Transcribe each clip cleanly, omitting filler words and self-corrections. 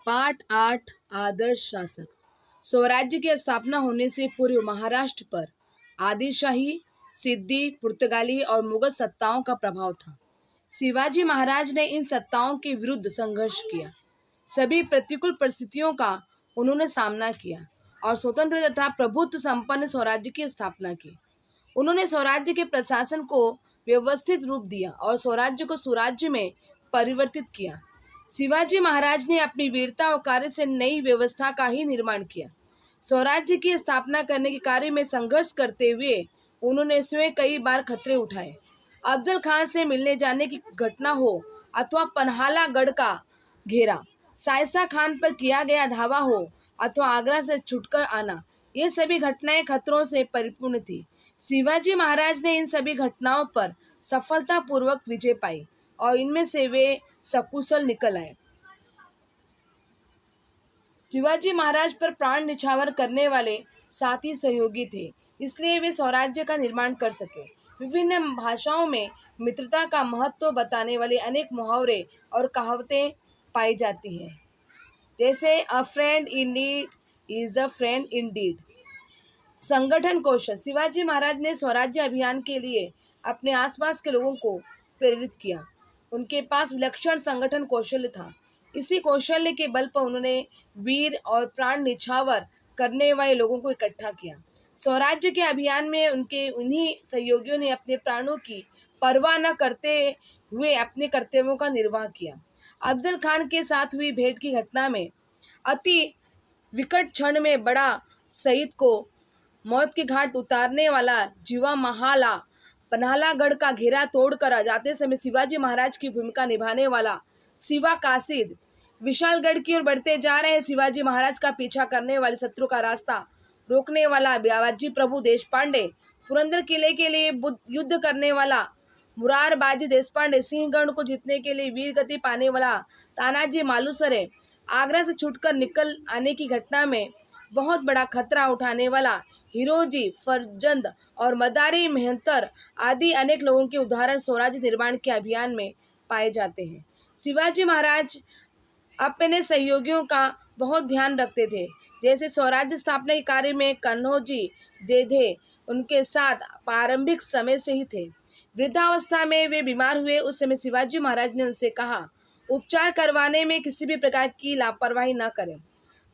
पाठ 8 आदर्श शासक। स्वराज्य की स्थापना होने से पूर्व महाराष्ट्र पर आदिलशाही, सिद्दी, पुर्तगाली और मुगल सत्ताओं का प्रभाव था। शिवाजी महाराज ने इन सत्ताओं के विरुद्ध संघर्ष किया। सभी प्रतिकूल परिस्थितियों का उन्होंने सामना किया और स्वतंत्र तथा प्रभुत्व संपन्न स्वराज्य की स्थापना की। उन्होंने स्वराज्य के प्रशासन को व्यवस्थित रूप दिया और स्वराज्य को सुराज्य में परिवर्तित किया। शिवाजी महाराज ने अपनी वीरता और कार्य से नई व्यवस्था का ही निर्माण किया। स्वराज्य की स्थापना करने के कार्य में संघर्ष करते हुए उन्होंने स्वयं कई बार खतरे उठाए। अफजल खान से मिलने जाने की घटना हो अथवा पन्हाला गढ़ का घेरा, शाइस्ता खान पर किया गया धावा हो अथवा आगरा से छुटकर आना, ये सभी घटनाएं खतरों से परिपूर्ण थी। शिवाजी महाराज ने इन सभी घटनाओं पर सफलतापूर्वक विजय पाई और इनमें से वे सकुशल निकल आए। शिवाजी महाराज पर प्राण न्यौछावर करने वाले साथी सहयोगी थे, इसलिए वे स्वराज्य का निर्माण कर सके। विभिन्न भाषाओं में मित्रता का महत्व बताने वाले अनेक मुहावरे और कहावतें पाई जाती हैं, जैसे अ friend in need is a friend Indeed. संगठन कौशल। शिवाजी महाराज ने स्वराज्य अभियान के लिए अपने आसपास के लोगों को प्रेरित किया। उनके पास विलक्षण संगठन कौशल था। इसी कौशल्य के बल पर उन्होंने वीर और प्राण न्यौछावर करने वाले लोगों को इकट्ठा किया। स्वराज्य के अभियान में उनके उन्हीं सहयोगियों ने अपने प्राणों की परवाह न करते हुए अपने कर्तव्यों का निर्वाह किया। अफजल खान के साथ हुई भेंट की घटना में अति विकट क्षण में बड़ा शहीद को मौत के घाट उतारने वाला जीवा महाला पन्हालागढ़ का घेरा तोड़कर जाते समय शिवाजी महाराज की भूमिका निभाने वाला शिवा कासिद, विशालगढ़ की ओर बढ़ते जा रहे शिवाजी महाराज का पीछा करने वाले शत्रु का रास्ता रोकने वाला बाजी प्रभु देशपांडे, पुरंदर किले के लिए युद्ध करने वाला मुरारबाजी देशपांडे, सिंहगढ़ को जीतने के लिए वीर गति पाने वाला तानाजी मालुसरे, आगरा से छूटकर निकल आने की घटना में बहुत बड़ा खतरा उठाने वाला हिरोजी फरजंद और मदारी मेहतर आदि अनेक लोगों के उदाहरण स्वराज्य निर्माण के अभियान में पाए जाते हैं। शिवाजी महाराज अपने सहयोगियों का बहुत ध्यान रखते थे, जैसे स्वराज्य स्थापना के कार्य में कन्होजी जेधे उनके साथ प्रारंभिक समय से ही थे। वृद्धावस्था में वे बीमार हुए, उस समय शिवाजी महाराज ने उनसे कहा, उपचार करवाने में किसी भी प्रकार की लापरवाही न करें।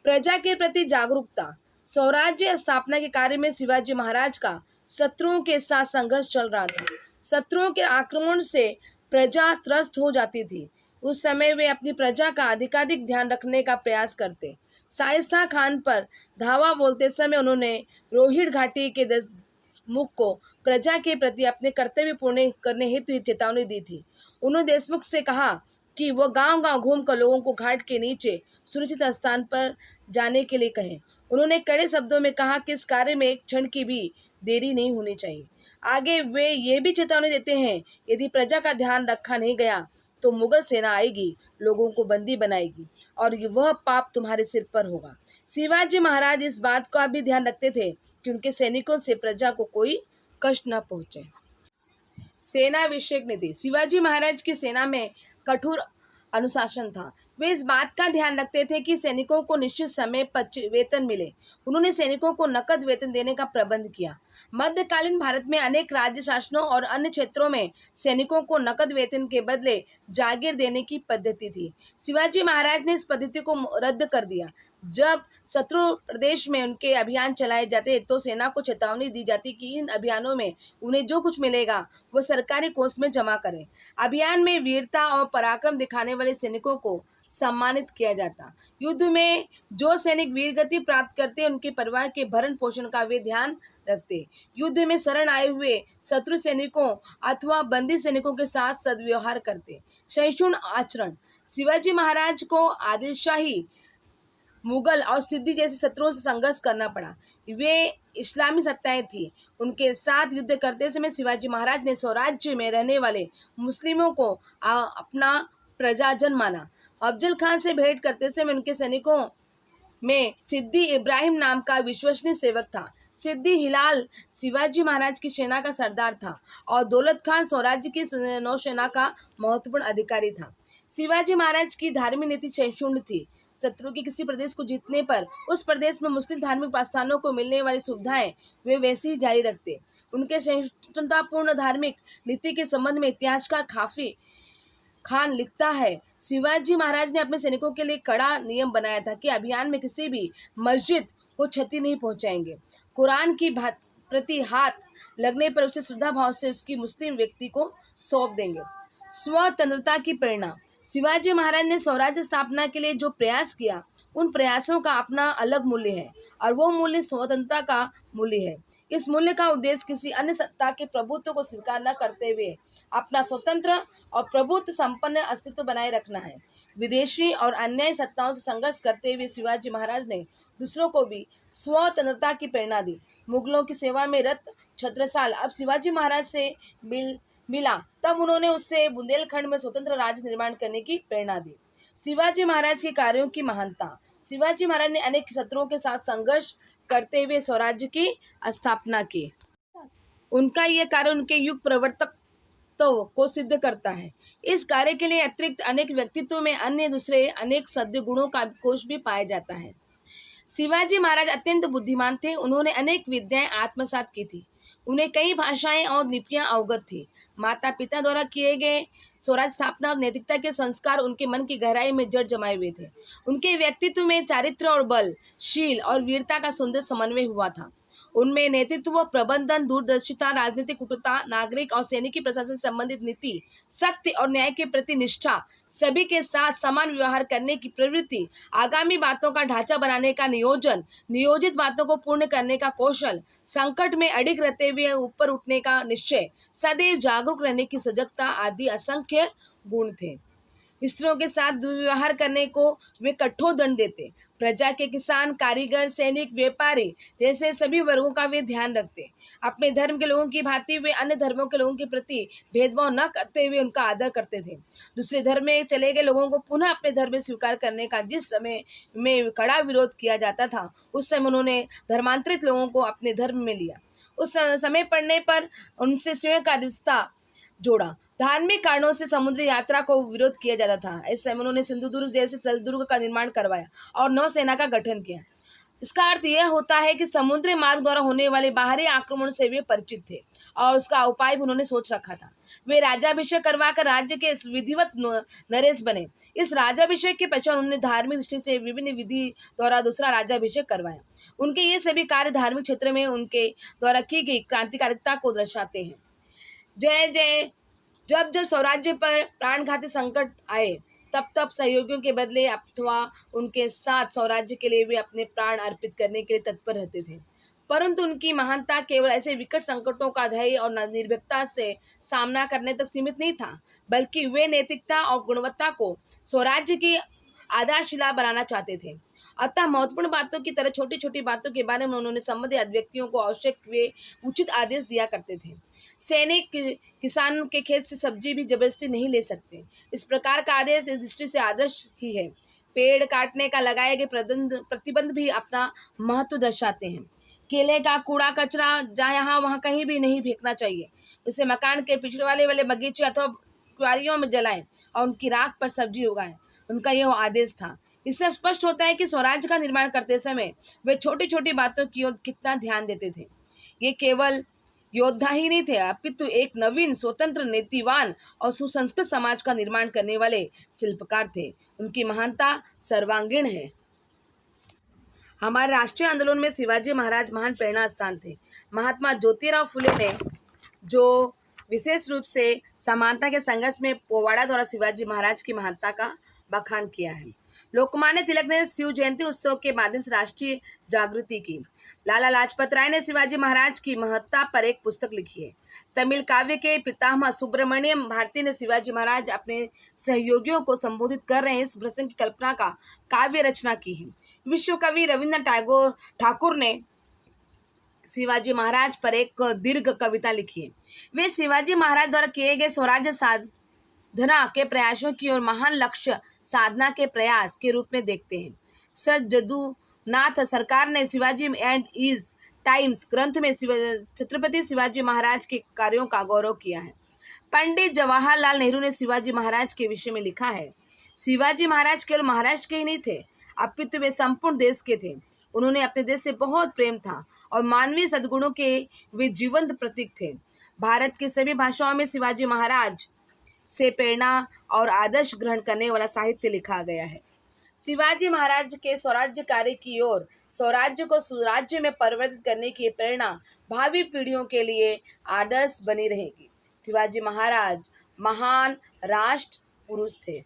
प्रजा के प्रति जागरूकता। स्वराज्य स्थापना के कार्य में शिवाजी महाराज का शत्रुओं के साथ संघर्ष चल रहा था। शत्रुओं के आक्रमण से प्रजा त्रस्त हो जाती थी। उस समय वे अपनी प्रजा का अधिकाधिक ध्यान रखने का प्रयास करते। शाइस्ता खान पर धावा बोलते समय उन्होंने रोहिड़ घाटी के देशमुख को प्रजा के प्रति अपने कर्तव्य पूर्ण करने हेतु चेतावनी दी थी। उन्होंने देशमुख से कहा कि वो गांव-गांव घूमकर लोगों को घाट के नीचे सुरक्षित स्थान पर जाने के लिए कहें। उन्होंने कड़े शब्दों में कहा कि इस कार्य में एक क्षण की भी देरी नहीं होनी चाहिए। आगे वे ये भी चेतावनी देते हैं, यदि प्रजा का ध्यान रखा नहीं गया तो मुगल सेना आएगी, लोगों को बंदी बनाएगी और वह पाप तुम्हारे सिर पर होगा। शिवाजी महाराज इस बात का भी ध्यान रखते थे कि उनके सैनिकों से प्रजा को कोई कष्ट न पहुंचे। सेना विषयक नीति। शिवाजी महाराज की सेना में कठोर अनुशासन था। वे इस बात का ध्यान रखते थे कि सैनिकों को निश्चित समय पर वेतन मिले। उन्होंने सैनिकों को नकद वेतन देने का प्रबंध किया। मध्यकालीन भारत में अनेक राज्य शासनों और अन्य क्षेत्रों में सैनिकों को नकद वेतन के बदले जागीर देने की पद्धति थी। शिवाजी महाराज ने इस पद्धति को रद्द कर दिया। जब शत्रु प्रदेश में उनके अभियान चलाए जाते तो सेना को चेतावनी दी जाती कि इन अभियानों में उन्हें जो कुछ मिलेगा वो सरकारी कोष में जमा करें। अभियान में वीरता और पराक्रम दिखाने वाले सैनिकों को सम्मानित किया जाता। युद्ध में जो सैनिक वीरगति प्राप्त करते उनके परिवार के भरण पोषण का वे ध्यान रखते। युद्ध में शरण आए हुए शत्रु सैनिकों अथवा बंदी सैनिकों के साथ सद्व्यवहार करते। सहिष्णु आचरण। शिवाजी महाराज को आदिलशाही, मुगल और सिद्दी जैसे शत्रुओं से संघर्ष करना पड़ा। वे इस्लामी सत्ताएं थी। उनके साथ युद्ध करते समय शिवाजी महाराज ने स्वराज्य में रहने वाले मुस्लिमों को अपना प्रजाजन माना। अफजल खान से भेंट करते समय उनके सैनिकों में सिद्दी इब्राहिम नाम का विश्वसनीय सेवक था। सिद्दी हिलाल शिवाजी महाराज की सेना का सरदार था और दौलत खान स्वराज्य की नौसेना का महत्वपूर्ण अधिकारी था। शिवाजी महाराज की धार्मिक नीति सहिष्णु थी। शत्रु के किसी प्रदेश को जीतने पर उस प्रदेश में मुस्लिम धार्मिक प्रस्थानों को मिलने वाली सुविधाएं वे वैसे ही जारी रखते। उनके सहिष्णुतापूर्ण धार्मिक नीति के संबंध में इतिहासकार काफी खान लिखता है, शिवाजी महाराज ने अपने सैनिकों के लिए कड़ा नियम बनाया था कि अभियान में किसी भी मस्जिद को क्षति नहीं पहुंचाएंगे। कुरान की प्रति हाथ लगने पर उसे श्रद्धा भाव से उसकी मुस्लिम व्यक्ति को सौंप देंगे। स्वतंत्रता की प्रेरणा। शिवाजी महाराज ने स्वराज्य स्थापना के लिए जो प्रयास किया, उन प्रयासों का अपना अलग मूल्य है और वो मूल्य स्वतंत्रता का मूल्य है। इस मूल्य का उद्देश्य किसी अन्य सत्ता के प्रभुत्व को स्वीकार न करते हुए अपना स्वतंत्र और प्रभुत्व संपन्न अस्तित्व बनाए रखना है। विदेशी और अन्य सत्ताओं से संघर्ष करते हुए शिवाजी महाराज ने दूसरों को भी स्वतंत्रता की प्रेरणा दी। मुगलों की सेवा में रत छत्रसाल अब शिवाजी महाराज से मिला, तब उन्होंने उससे बुंदेलखंड में स्वतंत्र राज्य निर्माण करने की प्रेरणा दी। शिवाजी महाराज के कार्यों की महानता। शिवाजी महाराज ने अनेक शत्रुओं के साथ संघर्ष करते हुए स्वराज्य की स्थापना की। उनका यह कार्य उनके युग प्रवर्तकत्व को सिद्ध करता है। इस कार्य के लिए अतिरिक्त अनेक व्यक्तित्व में अन्य दूसरे अनेक सद्य गुणों का कोश भी पाया जाता है। शिवाजी महाराज अत्यंत बुद्धिमान थे। उन्होंने अनेक विद्याएं आत्मसात की थी। उन्हें कई भाषाएं और लिपियां अवगत थी। माता पिता द्वारा किए गए स्वराज स्थापना और नैतिकता के संस्कार उनके मन की गहराई में जड़ जमाए हुए थे। उनके व्यक्तित्व में चारित्र और बल, शील और वीरता का सुंदर समन्वय हुआ था। उनमें नेतृत्व, प्रबंधन, दूरदर्शिता, राजनीतिक कुशलता, नागरिक और सैनिकी प्रशासन संबंधित नीति, सत्य और न्याय के प्रति निष्ठा, सभी के साथ समान व्यवहार करने की प्रवृत्ति, आगामी बातों का ढांचा बनाने का नियोजन, नियोजित बातों को पूर्ण करने का कौशल, संकट में अडिग रहते हुए ऊपर उठने का निश्चय, सदैव जागरूक रहने की सजगता आदि असंख्य गुण थे। स्त्रियों के साथ दुर्व्यवहार करने को वे कठोर दंड देते। प्रजा के किसान, कारीगर, सैनिक, व्यापारी जैसे सभी वर्गों का वे ध्यान रखते। अपने धर्म के लोगों की भांति वे अन्य धर्मों के लोगों के प्रति भेदभाव न करते हुए उनका आदर करते थे। दूसरे धर्म में चले गए लोगों को पुनः अपने धर्म में स्वीकार करने का जिस समय में कड़ा विरोध किया जाता था, उस समय उन्होंने धर्मांतरित लोगों को अपने धर्म में लिया। उस समय पड़ने पर उनसे स्वयं का रिश्ता जोड़ा। धार्मिक कारणों से समुद्री यात्रा को विरोध किया जाता था। इस समय उन्होंने सिंधुदुर्ग जैसे जलदुर्ग का निर्माण करवाया और नौसेना का गठन किया। इसका अर्थ यह होता है कि समुद्री मार्ग द्वारा होने वाले बाहरी आक्रमण से वे परिचित थे और उसका उपाय भी उन्होंने सोच रखा था। वे राज्याभिषेक करवाकर राज्य के विधिवत नरेश बने। इस राज्याभिषेक के पश्चात उन्होंने धार्मिक दृष्टि से विभिन्न विधि द्वारा दूसरा राज्याभिषेक करवाया। उनके ये सभी कार्य धार्मिक क्षेत्र में उनके द्वारा की गई क्रांतिकारिता को दर्शाते हैं। जय जय। जब जब स्वराज्य पर प्राणघाती संकट आए, तब तब सहयोगियों के बदले अथवा उनके साथ स्वराज्य के लिए वे अपने प्राण अर्पित करने के लिए तत्पर रहते थे। परंतु उनकी महानता केवल ऐसे विकट संकटों का धैर्य और निर्भीकता से सामना करने तक सीमित नहीं था, बल्कि वे नैतिकता और गुणवत्ता को स्वराज्य की आधारशिला बनाना चाहते थे। अतः महत्वपूर्ण बातों की तरह छोटी छोटी बातों के बारे में उन्होंने संबंधित व्यक्तियों को आवश्यक वे उचित आदेश दिया करते थे। सैनिक किसान के खेत से सब्जी भी जबरदस्ती नहीं ले सकते। इस प्रकार का आदेश इस दृष्टि से आदर्श ही है। पेड़ काटने का लगाए गए प्रतिबंध भी अपना महत्व दर्शाते हैं। केले का कूड़ा कचरा जहाँ यहाँ वहाँ कहीं भी नहीं फेंकना चाहिए। उसे मकान के पिछड़े वाले बगीचे अथवा क्यारियों में जलाएं और उनकी राख पर सब्जी उगाएं। उनका यह आदेश था। इससे स्पष्ट होता है कि स्वराज्य का निर्माण करते समय वे छोटी छोटी बातों की ओर कितना ध्यान देते थे। ये केवल योद्धा ही नहीं थे, अपितु एक नवीन, स्वतंत्र, नीतिवान और सुसंस्कृत समाज का निर्माण करने वाले शिल्पकार थे। उनकी महानता सर्वांगीण है। हमारे राष्ट्रीय आंदोलन में शिवाजी महाराज महान प्रेरणा स्थान थे। महात्मा ज्योतिराव फुले ने जो विशेष रूप से समानता के संघर्ष में पोवाड़ा द्वारा शिवाजी महाराज की महानता का बखान किया है। लोकमान्य तिलक ने शिव जयंती उत्सव के माध्यम से राष्ट्रीय जागृति की। लाला लाजपत राय ने शिवाजी महाराज की महत्ता पर एक पुस्तक लिखी है। तमिल काव्य के पितामह सुब्रमण्यम भारती ने शिवाजी महाराज अपने सहयोगियों को संबोधित कर रहे हैं इस प्रसंग की कल्पना का काव्य रचना की है। विश्व कवि रविन्द्रनाथ ठाकुर ने शिवाजी महाराज पर एक दीर्घ कविता लिखी है। वे शिवाजी महाराज द्वारा किए गए स्वराज्य साधना के प्रयासों की और महान लक्ष्य साधना के प्रयास के रूप में देखते हैं। सर जदुनाथ सरकार ने शिवाजी एंड इज टाइम्स ग्रंथ में छत्रपति शिवाजी महाराज के कार्यों का गौरव किया है। पंडित जवाहरलाल नेहरू ने शिवाजी महाराज के विषय में लिखा है, शिवाजी महाराज केवल महाराष्ट्र के ही नहीं थे, अपितु वे संपूर्ण देश के थे। उन्होंने अपने देश से बहुत प्रेम था और मानवीय सद्गुणों के वे जीवंत प्रतीक थे। भारत की सभी भाषाओं में शिवाजी महाराज से प्रेरणा और आदर्श ग्रहण करने वाला साहित्य लिखा गया है। शिवाजी महाराज के स्वराज्य कार्य की ओर स्वराज्य को सुराज्य में परिवर्तित करने की प्रेरणा भावी पीढ़ियों के लिए आदर्श बनी रहेगी। शिवाजी महाराज महान राष्ट्र पुरुष थे।